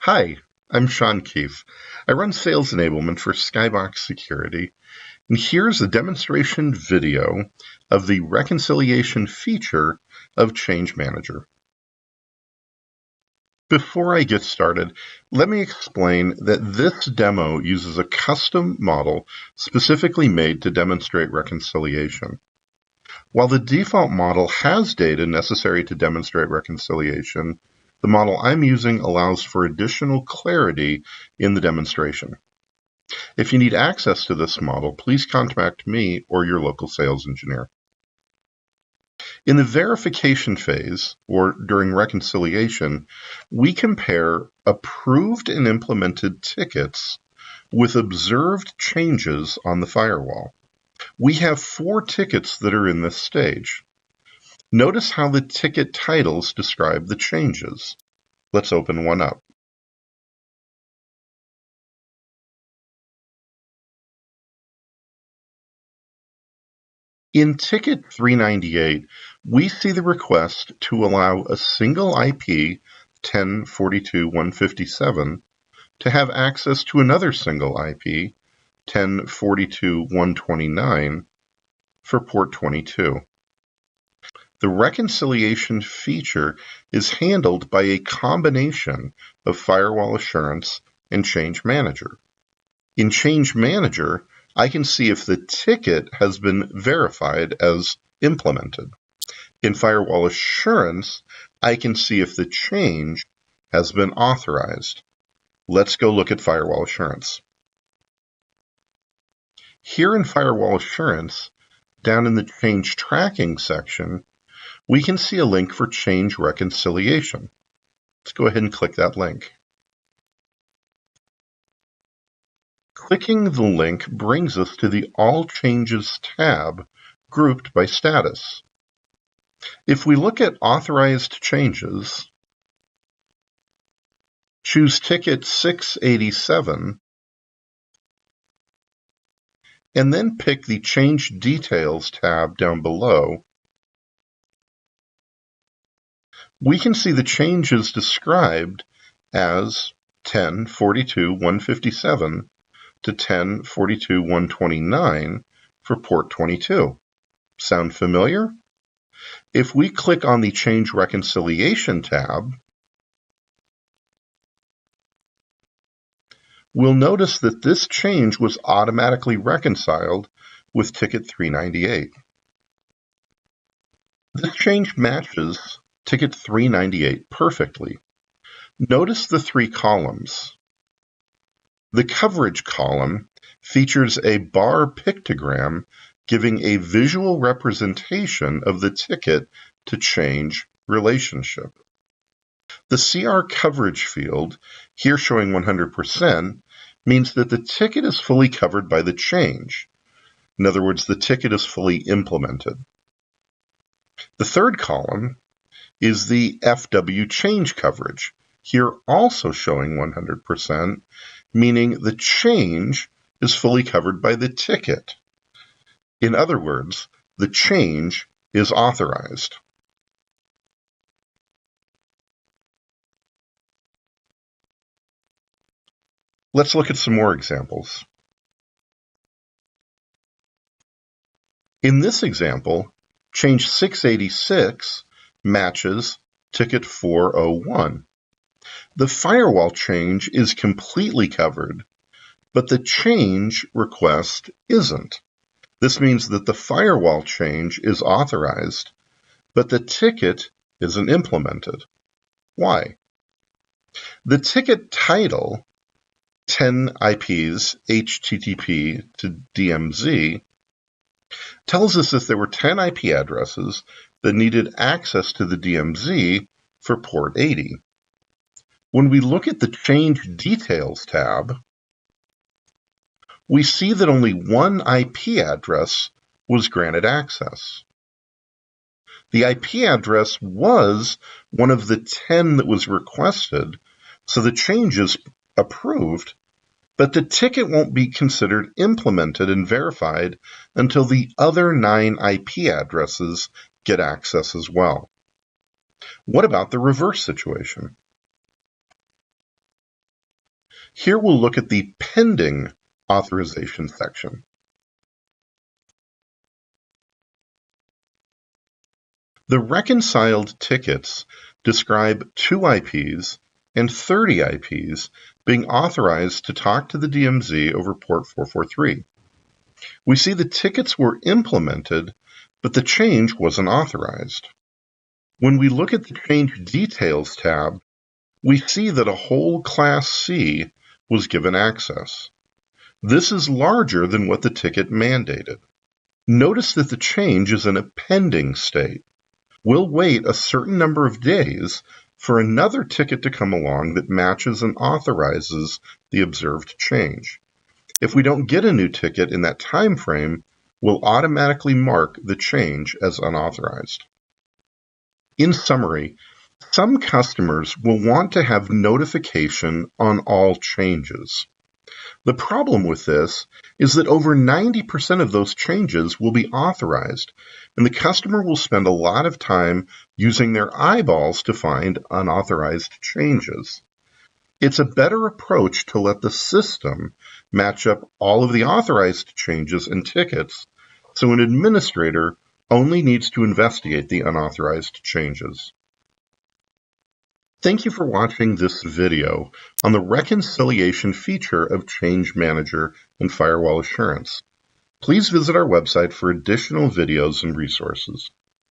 Hi, I'm Sean Keefe. I run sales enablement for Skybox Security, and here's a demonstration video of the reconciliation feature of Change Manager. Before I get started, let me explain that this demo uses a custom model specifically made to demonstrate reconciliation. While the default model has data necessary to demonstrate reconciliation, the model I'm using allows for additional clarity in the demonstration. If you need access to this model, please contact me or your local sales engineer. In the verification phase, or during reconciliation, we compare approved and implemented tickets with observed changes on the firewall. We have 4 tickets that are in this stage. Notice how the ticket titles describe the changes. Let's open one up. In ticket 398, we see the request to allow a single IP, 1042.157, to have access to another single IP, 1042.129, for port 22. The reconciliation feature is handled by a combination of Firewall Assurance and Change Manager. In Change Manager, I can see if the ticket has been verified as implemented. In Firewall Assurance, I can see if the change has been authorized. Let's go look at Firewall Assurance. Here in Firewall Assurance, down in the Change Tracking section, we can see a link for change reconciliation. Let's go ahead and click that link. Clicking the link brings us to the All Changes tab, grouped by status. If we look at Authorized Changes, choose Ticket 687, and then pick the Change Details tab down below, we can see the changes described as 1042.157 to 1042.129 for port 22. Sound familiar? If we click on the Change Reconciliation tab, we'll notice that this change was automatically reconciled with Ticket 398. This change matches Ticket 398 perfectly. Notice the 3 columns. The coverage column features a bar pictogram giving a visual representation of the ticket to change relationship. The CR coverage field, here showing 100%, means that the ticket is fully covered by the change. In other words, the ticket is fully implemented. The third column is the FW change coverage, here also showing 100%, meaning the change is fully covered by the ticket. In other words, the change is authorized. Let's look at some more examples. In this example, change 686 matches ticket 401. The firewall change is completely covered, but the change request isn't. This means that the firewall change is authorized, but the ticket isn't implemented. Why? The ticket title, 10 IPs HTTP to DMZ, tells us that there were 10 IP addresses that needed access to the DMZ for port 80. When we look at the Change Details tab, we see that only 1 IP address was granted access. The IP address was one of the 10 that was requested, so the change is approved, but the ticket won't be considered implemented and verified until the other 9 IP addresses get access as well. What about the reverse situation? Here we'll look at the pending authorization section. The reconciled tickets describe 2 IPs and 30 IPs being authorized to talk to the DMZ over port 443. We see the tickets were implemented, but the change wasn't authorized. When we look at the Change Details tab, we see that a whole Class C was given access. This is larger than what the ticket mandated. Notice that the change is in a pending state. We'll wait a certain number of days for another ticket to come along that matches and authorizes the observed change. If we don't get a new ticket in that time frame, we'll automatically mark the change as unauthorized. In summary, some customers will want to have notification on all changes. The problem with this is that over 90% of those changes will be authorized, and the customer will spend a lot of time using their eyeballs to find unauthorized changes. It's a better approach to let the system match up all of the authorized changes and tickets, so an administrator only needs to investigate the unauthorized changes. Thank you for watching this video on the reconciliation feature of Change Manager and Firewall Assurance. Please visit our website for additional videos and resources.